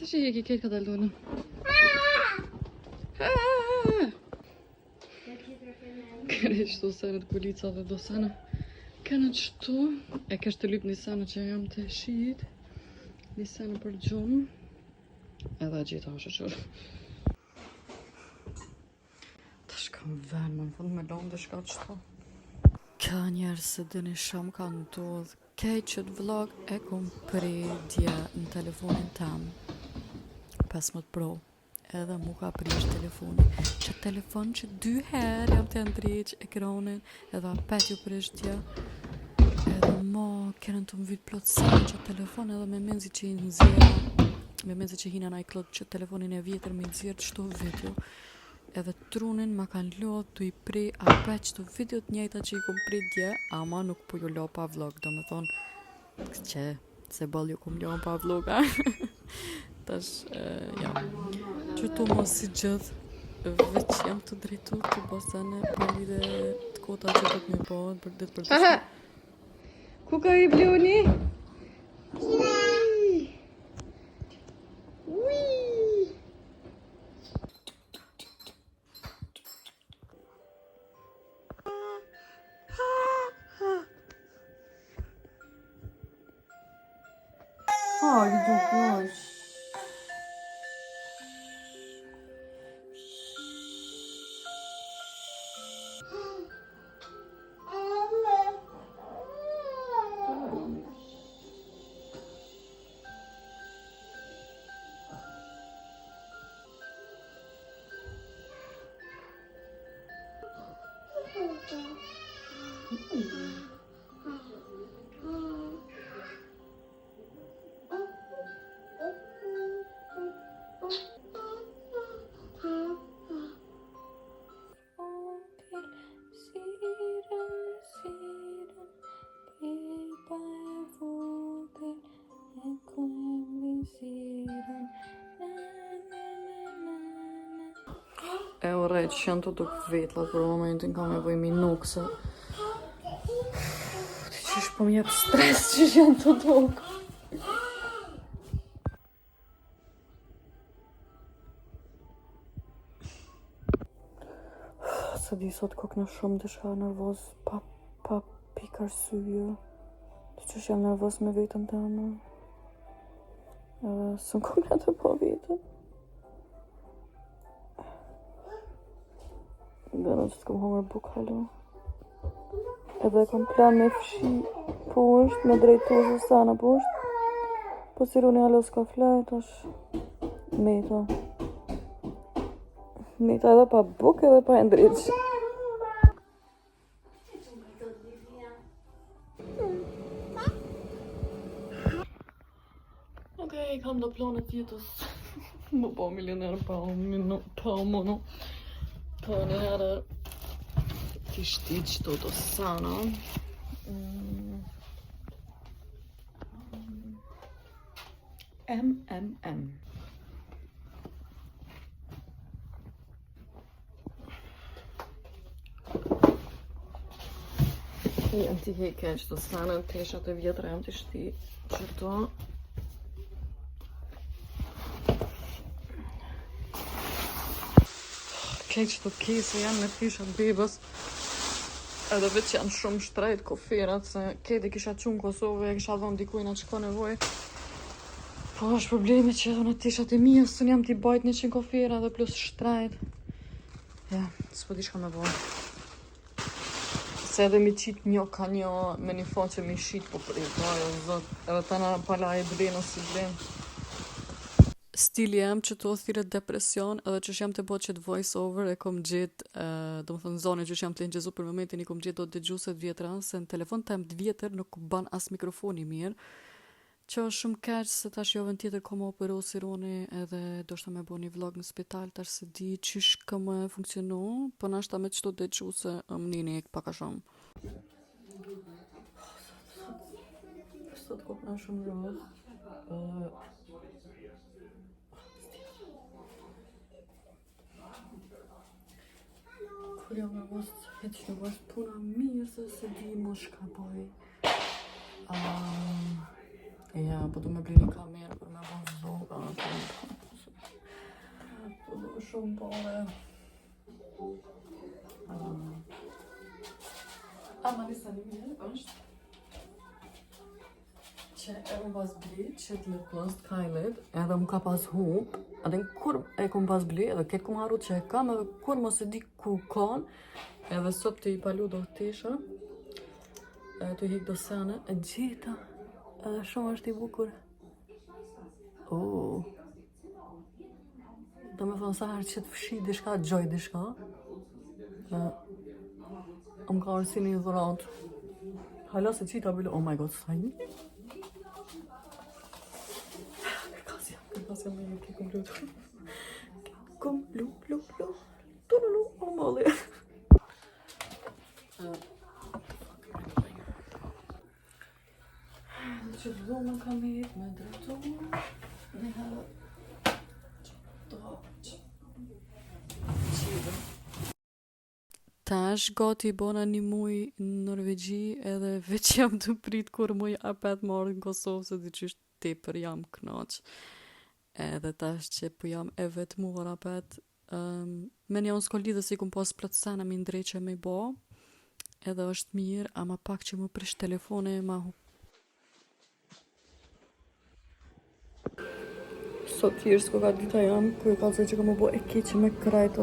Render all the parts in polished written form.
Të që jeki këtë këtë aldonë. Kërë qëtu senët kulica dhe do senë. Kënë qëtu. E kështë të lypë një senë që jam të shit. Një senë për gjumë. Edhe gjitha është qërë. Të shkam venë, më në fund me lonë dhe shka qëtu. Ka njerë se dini shumë ka ndodhë. Kej qëtë vlog e kom predje në telefonin tem. 15 Pro. Edhe mu ka prish telefoni. Që telefon që 2 herë jam të ndryq ekranin. Edhe apet ju prish tja. Edhe ma kërën të më vitë plotësin që telefon edhe me menzi që i nëzira. Me menzi që hina na i klot që telefonin e vjetër me nëzirë qëto video. Edhe trunin ma kanë lodhë të i pri apet qëto videot njejta që i kom pri dje. Ama nuk po ju lo pa vlog. Do me thonë që se bal ju kom lo pa vlog. Tash, ja. Qëtu mos si gjithë, veç jam të drejtu të basene për lidhe të kota që të të një bëhet për ditë për të shme. Ku ka i bluni? Hajde, gosh. E orej që janë të duk vetlat për momentin ka me bëj minuk se ti qysh po m'jep stres që janë të duk. Se di sot kokna shumë të shka nervoz pa pik arsye. Ti qysh jam nervoz me vetën të anë. Edhe së në kokna të po vetën. Gëna që t'kom homër buk halu. Edhe kom plan me fshi poshtë, me drejtu Susana poshtë. Po si runi halu s'ka flajt, është meta. Meta edhe pa buk edhe pa ndryq. Okej, kam do planet jetës. Më po milioner pa o mono. Po një herë t'i shti qëto të sana. MMM. Jam t'i heke qëto sana, teshat e vjetra jam t'i shti qëto. Kej që të kese janë me fishat bebës edhe veç janë shumë shtrejt koferat se kejt e kisha qunë Kosovë e kisha dhonë dikujna që ka nevoj. Po është problemi që edhe në tishat e mija së jam t'i bajt 100 kofera dhe plus shtrejt. Ja, s'po di shka me bojë. Se edhe mi qit një ka një me një fond që mi shit po për i ajo zot. Edhe tana pala e blenë o si blenë. Stili jam që të thirret depresion edhe që jam të bot që të voice over e kom gjithë, do më thënë zone që jam të ingjezu për momentin i kom gjithë do të dëgjuset vjetra, se në telefon të jam të vjetër nuk ban as mikrofoni mirë, që është shumë keq se tash javën tjetër kom operu si roni edhe do shta me bo një vlog në spital, tash se di qysh ka më funksionu, po nashta me qëto dëgjuse më nini e paka shumë. Sot kopna shumë rrëth. Kur jam nervoz, heq nuk është puna mirë se di më shka boj. Ja, po du me bli një kamerë për me bon vloga. shumë pare. Ama nisa një mirë është që e kom pas bli që të lip gloss të Kylie edhe më ka pas humb edhe kur e kom pas bli edhe këtë kom harru që e kam edhe kur mos e di ku kon edhe sot të i palu do tisha të hik do sene e gjita edhe shumë është i bukur. Do me thonë sa herë që të fshi dishka, gjoj dishka më ka arsi një dhurat hala se qita bile, oh my god, sa një kërkasja me një kekum lu kekum lu tululu, oh mali që të dhomën kam e jetë me drejtu dhe herë Tash gati bona një muj në Norvegji edhe veç jam të prit kur muj apet marrë në Kosovë se diqysh tepër jam knaq. Edhe tash që po jam e vetë muar apet me një unë s'ko lidhe si kum pas plotësana mi ndreqe me bo edhe është mirë ama pak që më prish telefone ma hu. Sot thjesht s'ko ka dita jam ku e kalëse që ka më bo e keqe me krajt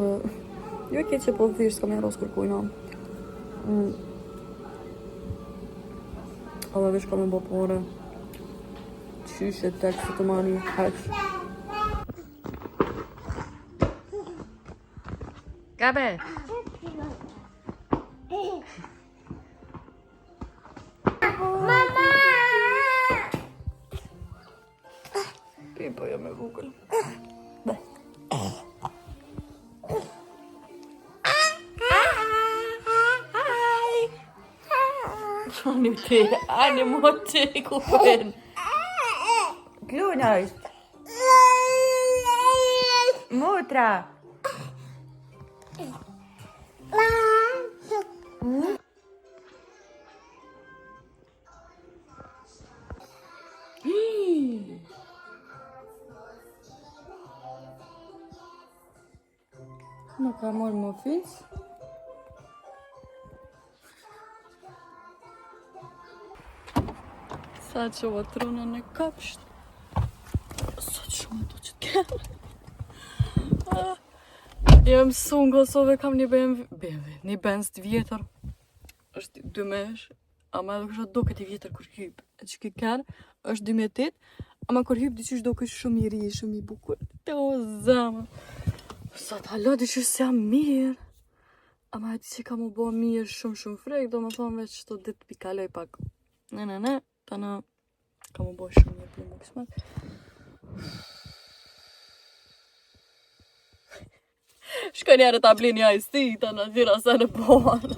jo e keqe po thjesht s'ka me ros kërkujna edhe vesh ka me bo pore qyshe tek se të mani heq Gabe po jam e vogël. Ani mo ti ku pen. Kluna është. Motra. Më ka morë më fis. Sa që va trunën e kapsht. Sa që shumë do që t'kemë. Jam su në Kosovë kam një BMW, një Benz të vjetër. është 2 mesh, ama edhe kështë do këtë i vjetër kur hyp. E që këtë kërë është 2008, ama kur hyp diqysh do kështë shumë i ri, shumë i bukur. O, zama. Sa t'hala diqysh se jam mirë. Ama e ti që ka mu bo mirë shumë frek, do më thonë veç që të ditë pikaloj pak. Ne, ta në ka mu bo shumë mirë për më kësmet. Shka njerë ta bli një ajsti, ta në gjira se në bona.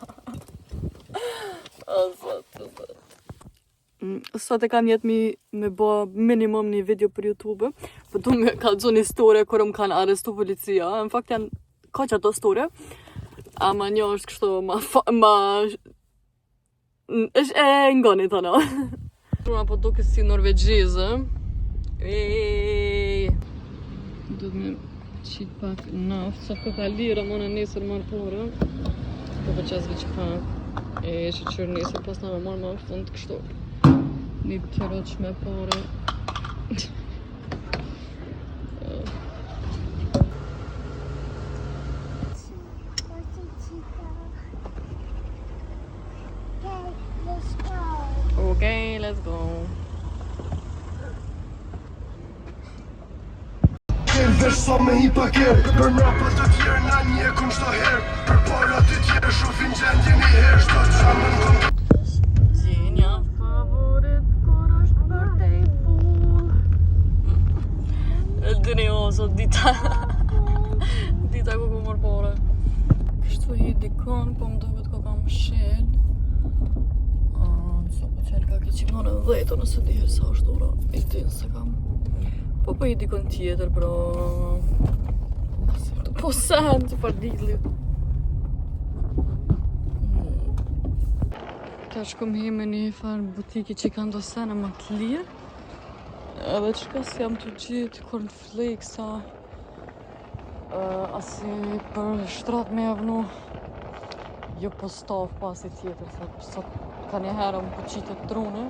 Sot e kam jetë me bo minimum një video për YouTube, për du me kalëgju një store kërë më kanë arestu policia. Në fakt janë ka që ato store, ama një është kështu është e ngoni të në. Runa po duke si norvegjizë. Du me qit pak naft, sa ka lira më në nesër marë pore. Po për qasve që pak. E që qërë nesër pas në me marë më fund kështu. Një të roq me pore. Okay, let's go. Vesh sa me hi paker për mrapa të tjerë na një kun shto herë për para të tjerë shufin gjendje një herë shto qamën kom Gjenja favorit kur është birthday full. Dini o, sot dita dita ku ku mërë pore. Kështu hi dikon, po më duket ko kam shel. So po qelë ka këtë qimone 10 nëse dihe sa është ora. I din se kam. Po i dikon tjetër, bro. Po sen që par digli. Ta shkom hi me një farë butiki që kanë do sene më të lirë. Edhe që ka si jam të gjithë cornflakesa. Asi për shtrat me avnu jo po staf pasi tjetër, se sot ka një herë më pëqitet truni,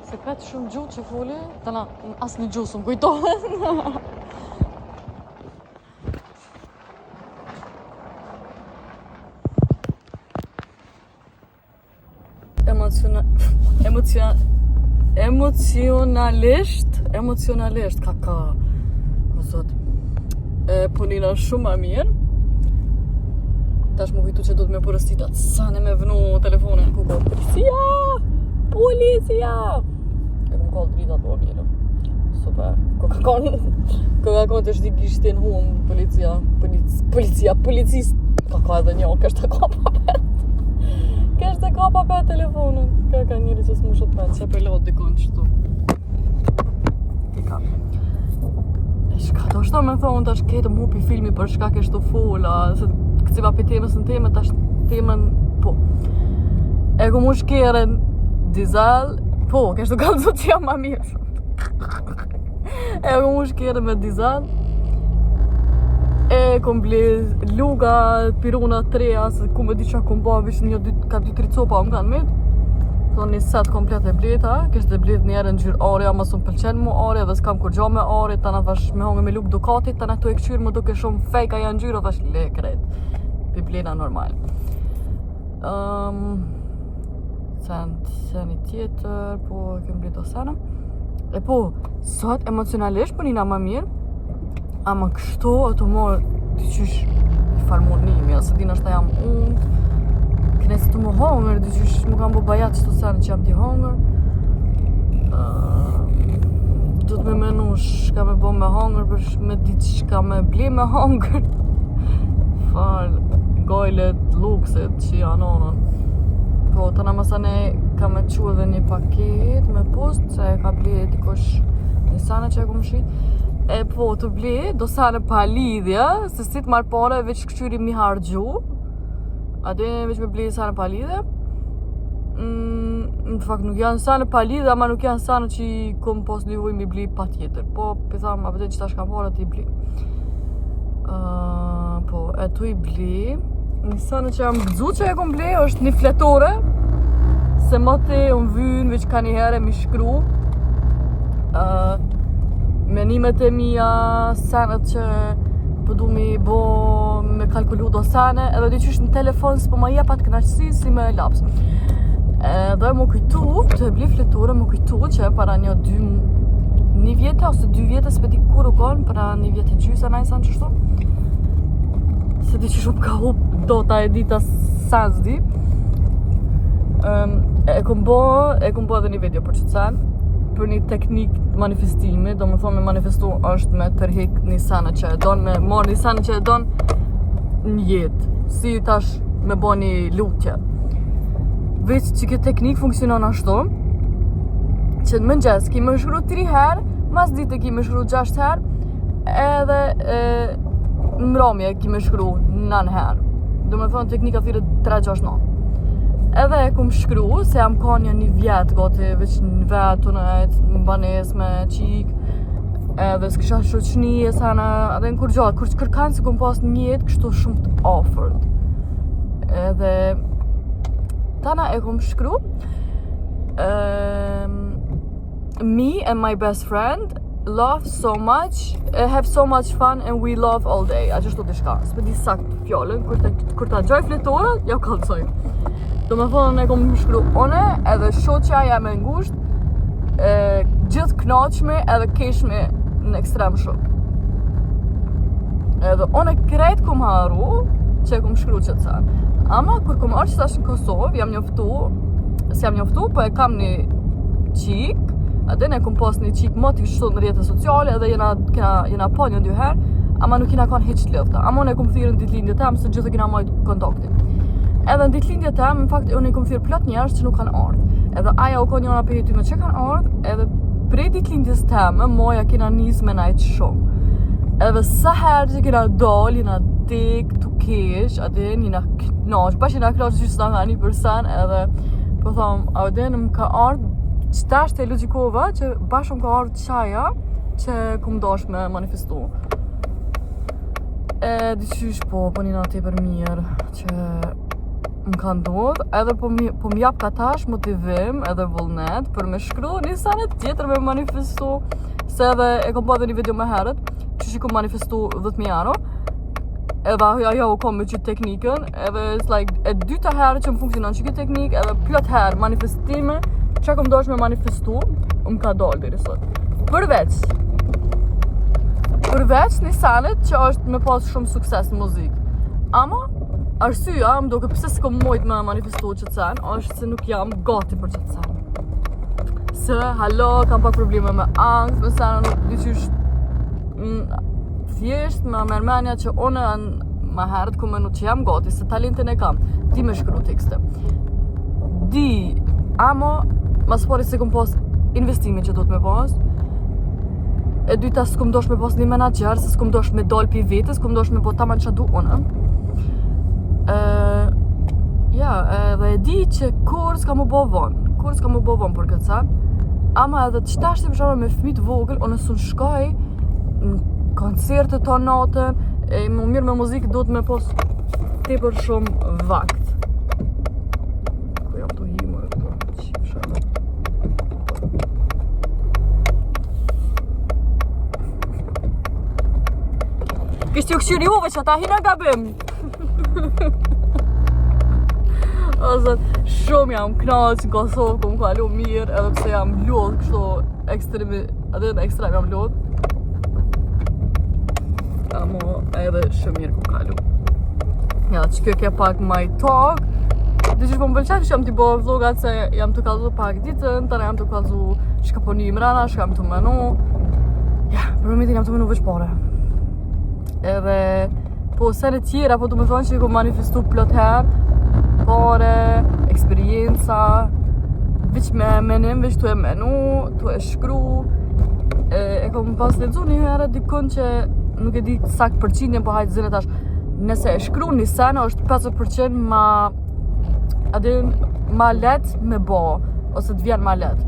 se petë shumë gjuhë që foli, tëna asë një gjuhë së më kujtohet. Emocionalisht, ka, o zot, punina shumë ma mirë. Tash më kujtu që do të me përësitat, sa ne me vënu telefonin, ku ko, policia! E kom kallë drita po mirë. Super, ka konë të shdi gishtin hum, policist, ka edhe një, kështë të ka papet. Kështë të ka papet telefonin, ka njëri që s'mushët pet, që për lot dikon qëtu. Tika. E shka do shto me thonë, tash ketë më hupi filmi për shka kështu fola, se këciva për temës në temë, tash temën, po. E ku mu shkeren dizel, po, kështu kalëzu që jam ma mirë. E ku mu shkeren me dizel, e kom blez luga, piruna, treja, se ku me di qa kom ba, vish ka 2-3 copa më kanë mit. Thonë një set komplet e bleta, kështë e blet njerë në gjyrë are, ama së më pëlqen mu are, dhe s'kam kur gjo me are, tana thash me hongë me luk Ducatit, tana tu e këqyrë më duke shumë fejka janë gjyrë, thash le krejt, pi blena normal. Sen një tjetër, po kem blet o sena. E po, sot emocionalisht po njëna ma mirë, ama kështu ato morë të qysh i farmonimi, ose din është ta jam unë, këne se të më hongër, të qysh më kam bo bajat qëto sene që jam t'i hongër. Do të me menu shka me bo me hongër, për me ditë shka me ble me hongër. Farë, gojlet, lukset që janë onën. Po, të në masane ka me qu edhe një paket me post, se ka ble dikosh një sane që e kom shit. E po, të ble, do sane pa lidhja, se si të marrë pare, veç këqyri mi hargju. Ade veç me ble sane pa lidhja. Në fakt nuk janë sane pa lidhja, ama nuk janë sane që kom pos nevoj mi ble pa tjetër. Po, për thamë, a vëtë që ta shkam pare, ti ble. Po, e tu i ble. Një sane që jam gëzu që e kom ble, është një fletore. Se më te unë vynë, veç ka një herë mi shkru. Menimet e mija, senet që përdu mi bo, me kalkulu do sene, edhe dy qysh në telefon s'po ma jepat kënaqësi si me laps. Edhe më kujtu, të e bli fletore, më kujtu që para një vjetë ose 2 vjetë, s'pe di kur u konë, para 1 vjetë e gjysa najsan qështu. Se di që shumë ka hup do ta e dita sen s'di. E kom bo edhe një video për që sen, për një teknik manifestimi, do më thonë me manifestu është me tërhik një sene që e don, me marrë një sene që e don një jetë, si tash me bo një lutje. Veç që këtë teknik funksionon ashtu, që në mëngjes ki me shkru 3 herë, mas dite ki me shkru 6 herë, edhe në mramje ki me shkru 9 herë. Do më thonë teknika thire 3-6-9. Edhe e kum shkru, se jam ka një vjetë gati, veç në vetë, në banes me qik, edhe s'kisha shoqni e sana, edhe në kur gjatë, kur kërkan se kum pas një jetë kështu shumë të offered. Edhe tana e kum shkru, me and my best friend love so much, have so much fun and we love all day. A qështu dishka, s'pe di sakt fjallën, kur ta gjoj fletore, ja kalësoj. Do me thonë e kom shkru one, edhe shoqja jam e ngusht, gjithë knaqme edhe keshme në ekstrem shumë. Edhe one krejt kom haru që e kom shkru qëtë sen. Ama kur kom arë që tash në Kosovë, jam njoftu, po e kam një qik, edhe ne kom pas një qik më të kështu në rjetët sociale, edhe jena pa 1-2 herë, ama nuk jena kanë heq lëfta. Ama unë e kom thirë në ditlindje tem, se gjithë kena majtë kontaktin. Edhe në ditlindje tem, në fakt, unë i kom thirë plot njerëz që nuk kanë ardhë. Edhe aja u ko njëna për jetyme që kanë ardhë, edhe prej ditlindjes teme, moja kena nis me najtë shumë. Edhe sa herë që kena dal, jena dik, tu kesh, adin, jena knaq, bash jena knaq gjysë nga një përsen, edhe, po thom, adin, më ka ardhë, qëtash të logikova që bashkë më ka ardhë qaja që kum dash me manifestu. Dyqysh po një natë tepër mirë që më ka ndodhë, edhe po m'jap katash motivim edhe vullnet për me shkru një sanet tjetër me manifestu, se edhe e kom pa dhe një video me herët, që që kom manifestu 10.000 euro, edhe ajo u kom me qytë teknikën, edhe it's like e dyta herë që më funksionon që këtë teknik, edhe plot herë manifestime, që kom dosh me manifestu, më ka dollë deri sot. Përveç një sanet që është me pas shumë sukses në muzikë. Ama, arsyeja më duke pse s'kom mujt me manifestu që të sen, është se nuk jam gati për që të sen. Se, halo, kam pak probleme me angst, me sen, nuk dyqysh thjesht me mërmenja që one ma herët ku menu që jam gati, se talentin e kam, di me shkru tekste. Ama, mas pari se kom pas investimin që do të me pas, e dyta s'kom dosh me pas një menager, se s'kom dosh me dal pi vetës, s'kom dosh me po taman që du unë. Edhe e di që kur s'ka mu bo vonë për këtë sen, ama edhe të qëtashti për shumë me fëmijë të vogël, unë s'unë shkoj në koncertet të natën, e më mirë me muzikë do të me pos tepër shumë vakt. Ku jam të himë e këto, qip shumë. Kështë ju këshyri uve që ata hina gabim. Ose shumë jam knaq në Kosovë, ku më kalu mirë, edhe pse jam lodh kështu ekstrem jam lodh. Amo edhe shumë mirë ku më kalu. Ja, që kjo ke pak my talk. Dyqysh po më pëlqen që jam t'i bo vlogat se jam të kalzu pak ditën, tëra jam të kalzu shka po një mrena, shka jam të menu. Ja, për momentin jam të menu veç pare. Edhe, po sene tjera, po du me thonë që i kom manifestu plot herë, pare, eksperienca, veç me menim, veç tu e menu, tu e shkru. E kom pas ledzu një herë dikun që nuk e di sakt përqindjen, po hajtë zine tash, nëse e shkru një sene, është 50% ma let me bo, ose të vjen ma let.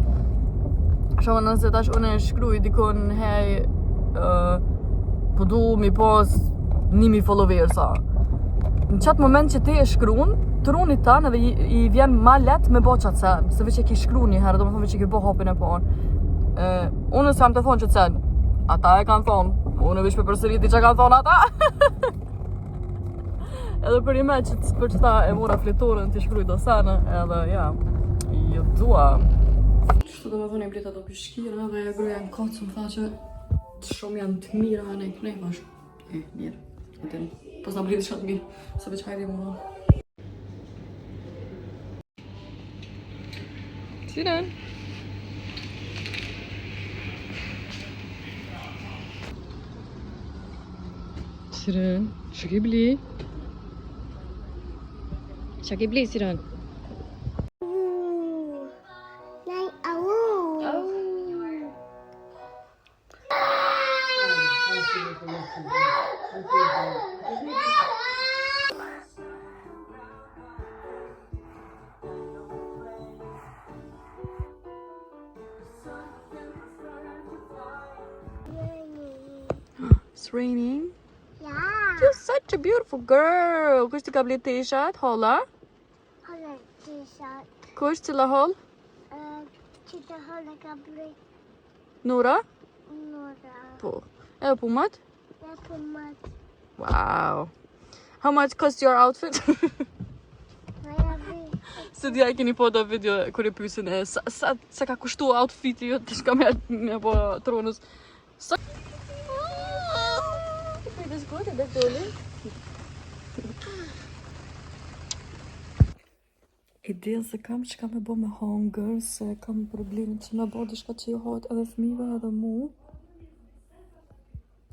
Shumë nëse tash unë e shkru i dikun, hej, po du mi pos 1000 followersa. Në qatë moment që ti e shkruun, trunit tanë edhe i vjen ma let me bo qatë sen, se veç e ki shkru një herë, do më thonë veç e ki bo hopin e ponë. Unë s'jam të thonë që të sen, ata e kanë thonë, unë veç për përsëriti që kanë thonë ata. Edhe për një me që për që ta e mora fletorën të shkruj do sene, edhe ja, jo dua. Qështu do me thonë e blita do pishkira dhe e gruja në kotë, më tha që shumë janë të mira e nej bash. Mirë, edhe po s'na bliti shatë mirë, se veç hajri mua. Siren! Siren, që ke bli? Që ke bli, Siren? Nej, au. It's raining. Ja. You're such a beautiful girl. Kush të ka bli t-shirt? Holla? Håller t-shirt. Kush të la hol? Titta, håller kabel. Nora? Några. Po. Edhe pumat? Jag får mat. Wow. How much cost your outfit? Vad jag vill. Se d'ja e keni po da video kur e pyesin e sa ka kushtu outfiti jo të shka me po tronës. Det är skoj, det är dåligt. Ideja se kam që kam me bo me hunger, se kam problemin që me bo dishka që i hajt edhe fëmijëve edhe mu.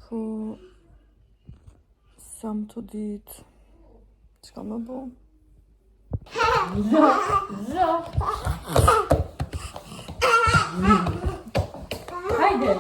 Po, s'jam të ditë që kam me bo. Hajde!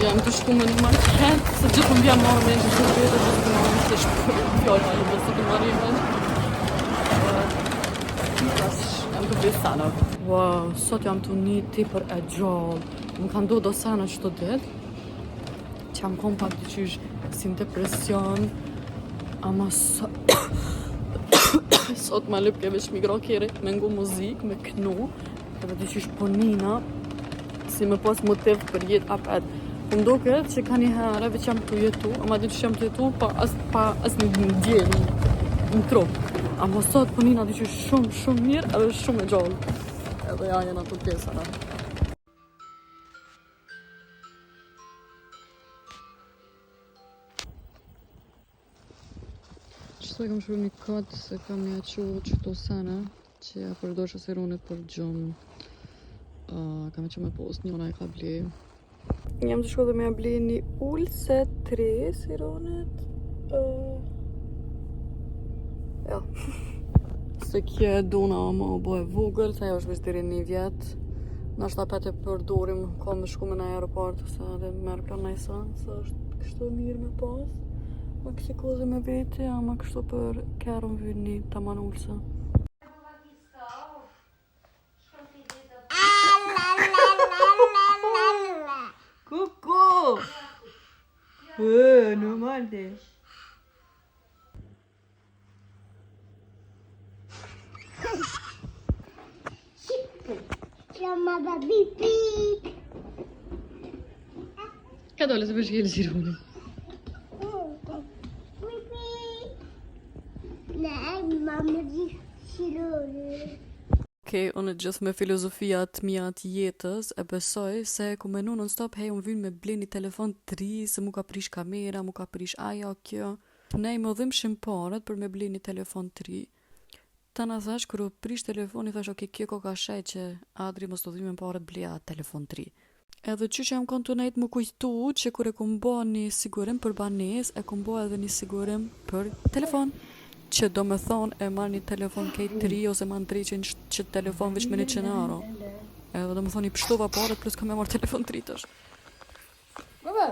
jam të shku me një market, se gjithë më bja marrë me një shumë vete, gjithë të marrë të shku fjallë halë, dhe se të marrë i me. Jam të bëjë sana. Wow, sot jam të një tipër e gjallë. Më kanë do sana qëto ditë, që jam kom pak dyqysh si në depresion, ama sot ma lëp ke veç migra kere me ngu muzik, me knu, edhe dyqysh ponina, si me pas motiv për jetë apet. Më ndoket që ka një herë veç jam të jetu, ama dy që jam të jetu pa as një djelë në trup. Ama sot ponina dy që shumë mirë edhe shumë e gjallë. Edhe ja jena të pjesara. Qëto e kam shru një kod se kam ja qu qëto sene që ja përdojshë seronit për gjumë. Kam që me post, njona e ka ble. Jam të shko dhe me ja ble një ullë 3 seronit. Ja. Se kje duna më bo e vogël, se ajo është veç diri 1 vjet. Nashta pet e përdorim, ka me shku me në aeroport, se edhe merë plan në isan, se është kështu mirë me pas. Ma kësi koze me vete, ama kështu për kërëm vyni të manë ullësa. Kuku! Normal de. Chamada Bibi. Ka dole se përshkjeli sironi. Nej, mamma di Shironi. Okej, unë gjithë me filozofiat mia të jetës e besoj se ku menu non stop unë vynë me ble një telefon të ri, se mu ka prish kamera, mu ka prish ajo, kjo. Ne më dhimshim paret për me ble një telefon të ri. Ta na thash, kër u prish telefoni, thash, okej, kjo ko ka shej që Adri mos të dhime paret bleja telefon të ri. Edhe që jam kontonajt më kujtu që kur e kum bo një sigurim për banes, e kum bo edhe një sigurim për telefon. Që do me thonë e marrë një telefon kejt të ri ose ma në 300 që telefon veç me 100 euro. Edhe do me thonë i pështova paret plus ka me marrë telefon të ri tash. Bebe!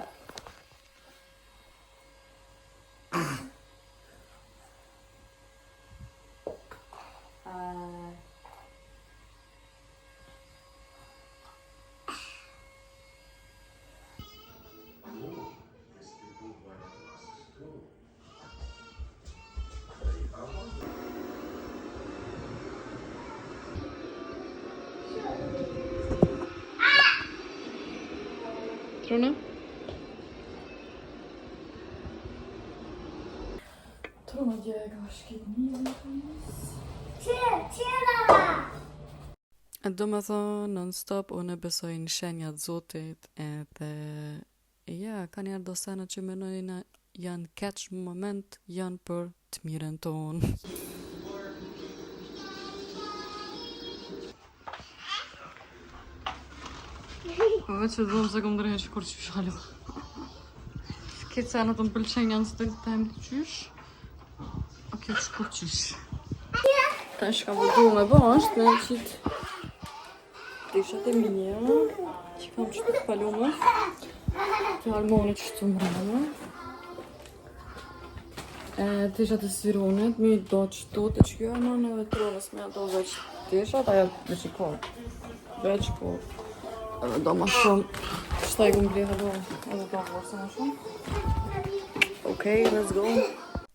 Trona? Trona gje e ka shkit një do me thonë non-stop unë e besoj në shenjat Zotit edhe ja, ka njerë do sene që menojnë janë catch moment janë për të mirën tonë. Po veç që dhomë se kom drejhe që kur qysh halo. Këtë senët të më pëlqenj janë stil të temë të qysh. A kjo që kur qysh. Ta shka vëldu me basht me qitë tishat e minja që kam qëtë të palume. Të harmonit që të mbrana. Tishat e sironit, mi do qëtu të që kjo e mërë në vetronës me ato veç tishat, aja veç i kohë. Veç po. Edhe do ma shumë, qëta i gëmë bleha do, edhe do vërse ma shumë. Okej, let's go.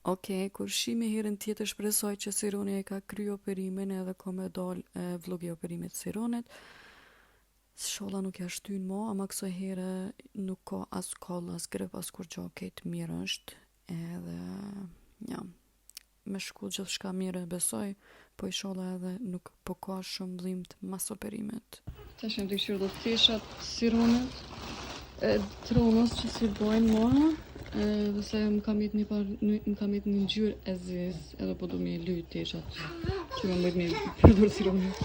Okej, kur shimi herën tjetër shpresoj që Sironi e ka kry operimin edhe ka me dal vlogi operimit Sironit. Sholla nuk ja shtyn mo, ama kësoj here nuk ka as koll, as grip, as kur gjo kejt mirë është. Edhe, ja, me shku gjithë shka mirë besoj, po i sholla edhe nuk po ka shumë dhimt mas operimit. Ta shem të këshirë do të tishat Sironit, tronës që si bojnë mua, dhe se më kam jetë një ngjyrë e zezë, edhe po du me lyjt tishat, që më mëjt me përdur Sironit.